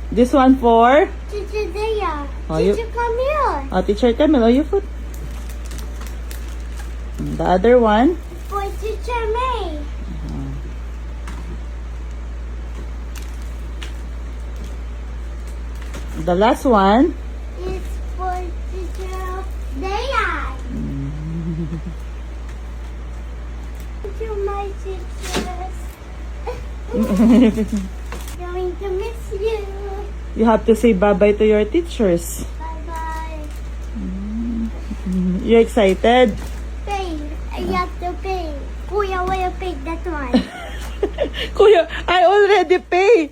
This one for? Teacher Dea. Oh, you- Teacher Camille. Oh, Teacher Camille. Oh, you put. The other one? For Teacher May. The last one? It's for Teacher Dea. To my teachers. Going to miss you. You have to say bye-bye to your teachers. Bye-bye. You excited? Pay. I have to pay. Kuya will pay that one. Kuya, I already pay.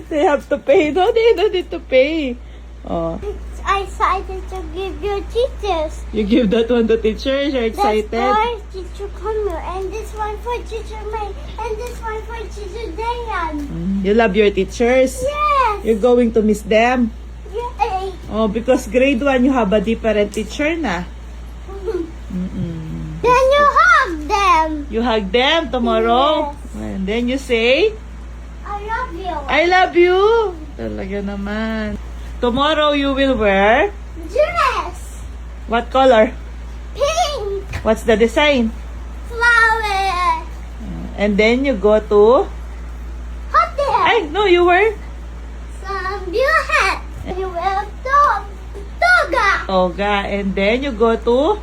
They have to pay. No, they don't need to pay. Oh, I decided to give you teachers. you give that one to teachers. You're excited. That's for Teacher Camille, and this one for Teacher May, and this one for Teacher Dayan. You love your teachers. Yes. You're going to miss them. Yay. Oh, because grade 1, you have a different teacher na. Then you hug them. You hug them tomorrow. Yes. And then you say, I love you. I love you. Talaga naman. Tomorrow you will wear Dress. what color? Pink. What's the design? Flower. And then you go to... Hotel. Ay, no, you wear Some blue hat. You will toga. toga. And then you go to...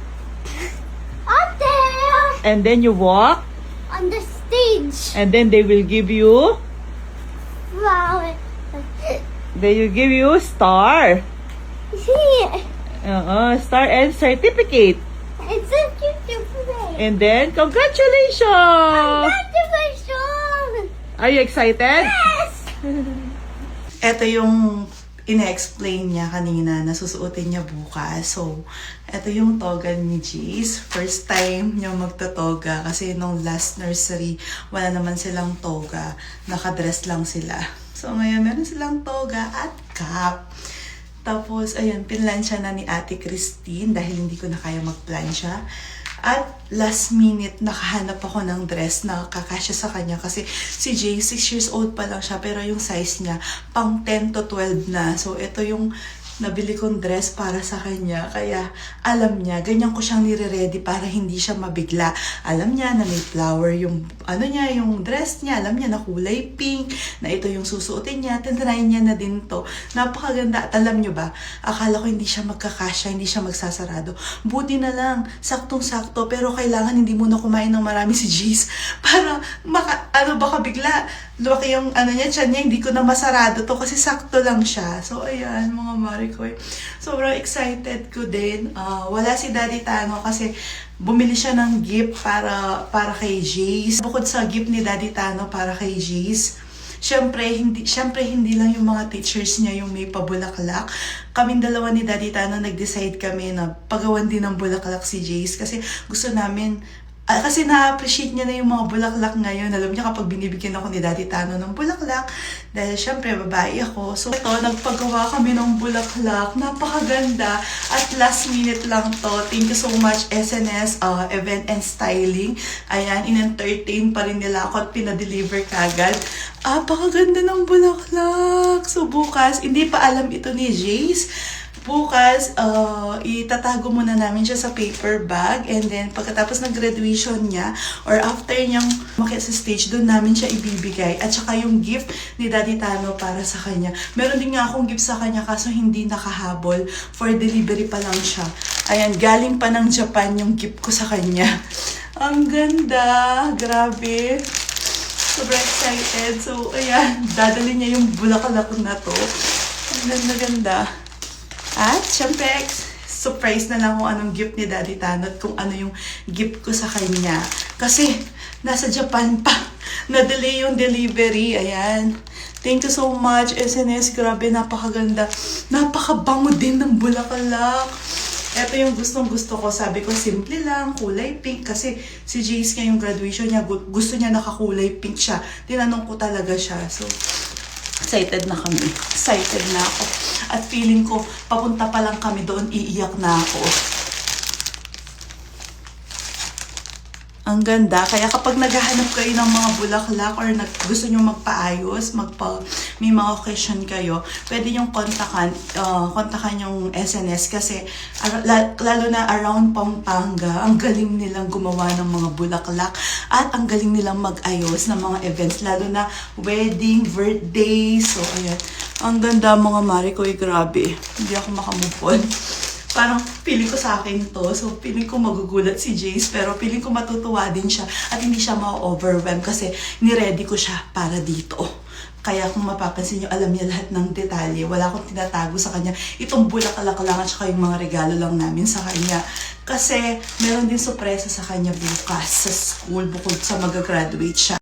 Hotel. And then you walk. On the stage. And then they will give you... Flower. They will give you star. See, Star and certificate. it's a cute play. And then, congratulations! Congratulations! Are you excited? Yes! Ito yung ina-explain niya kanina na susuotin niya bukas. So, ito yung toga ni Jace. First time niya magtotoga kasi nung last nursery, wala naman silang toga. Nakadress lang sila. So, ngayon meron silang toga at cap. Tapos, ayun, pinlansya na ni Ate Christine dahil hindi ko na kaya magplansya. At last minute, nakahanap ako ng dress na kakasya sa kanya kasi si Jay, 6 years old pa lang siya pero yung size niya, pang 10 to 12 na. So, ito yung nabili kong dress para sa kanya. Kaya, alam niya, ganyan ko siyang nire-ready para hindi siya mabigla. Alam niya na may flower yung, yung dress niya. Alam niya na kulay pink, na ito yung susuotin niya. Tinry niya na din to. Napakaganda. At alam niyo ba, akala ko hindi siya magkakasya, hindi siya magsasarado. Buti na lang, saktong-sakto, pero kailangan hindi muna kumain ng marami si Jace para baka bigla lumaki yung tiyan niya, hindi ko na masarado to kasi sakto lang siya. So, ayan, mga Maricoy. Sobrang excited ko din. Wala si Daddy Tano kasi bumili siya ng gift para kay Jace. Bukod sa gift ni Daddy Tano para kay Jace, Siyempre, hindi lang yung mga teachers niya yung may pabulaklak. Kaming dalawa ni Daddy Tano, nag-decide kami na pagawan din ng bulaklak si Jace kasi gusto namin, kasi na-appreciate niya na yung mga bulaklak ngayon. Alam niya kapag binibigyan ako ni Daddy Tano ng bulaklak, dahil syempre babae ako. So ito, nagpagawa kami ng bulaklak. Napakaganda. At last minute lang to. Thank you so much SNS Event and Styling. Ayan, in-entertain pa rin nila ako at pinadeliver kagad. Napakaganda ng bulaklak. So bukas, hindi pa alam ito ni Jace. Bukas, itatago muna namin siya sa paper bag and then pagkatapos ng graduation niya or after niyang makita sa stage, doon namin siya ibibigay. At saka yung gift ni Daddy Tano para sa kanya. Meron din nga akong gift sa kanya kaso hindi nakahabol. For delivery pa lang siya. Ayan, galing pa ng Japan yung gift ko sa kanya. Ang ganda! Grabe! Sobrang excited. So, ayan, dadali niya yung bulaklak na to. Ang ganda-ganda. At, syempre, surprise na lang kung anong gift ni Daddy Tano at kung ano yung gift ko sa kanya. Kasi, nasa Japan pa. Na-delay yung delivery. Ayan. Thank you so much, SNS. Grabe, napakaganda. Napakabango din ng bulaklak. Ito yung gustong-gusto ko. Sabi ko, simple lang, kulay pink. Kasi si Jace nga yung graduation niya, gusto niya nakakulay pink siya. Tinanong ko talaga siya. So, excited na kami. Excited na ako. At feeling ko, papunta pa lang kami doon, iiyak na ako. Ang ganda. Kaya kapag naghahanap kayo ng mga bulaklak or gusto nyo magpaayos, may mga occasion kayo, pwede yung kontakan yung SNS kasi lalo na around Pampanga, ang galing nilang gumawa ng mga bulaklak at ang galing nilang mag-ayos ng mga events, lalo na wedding, birthday. So, ayan. Ang ganda mga mare ko, grabe. Hindi ako makamove on. Parang feeling ko sa akin to. So, feeling ko magugulat si Jace. Pero feeling ko matutuwa din siya. At hindi siya ma-overwhelm kasi niready ko siya para dito. Kaya kung mapapansin nyo, alam niya lahat ng detalye. Wala akong tinatago sa kanya. Itong bulaklak lang at saka yung mga regalo lang namin sa kanya. Kasi meron din sorpresa sa kanya bukas sa school bukod sa mag-graduate siya.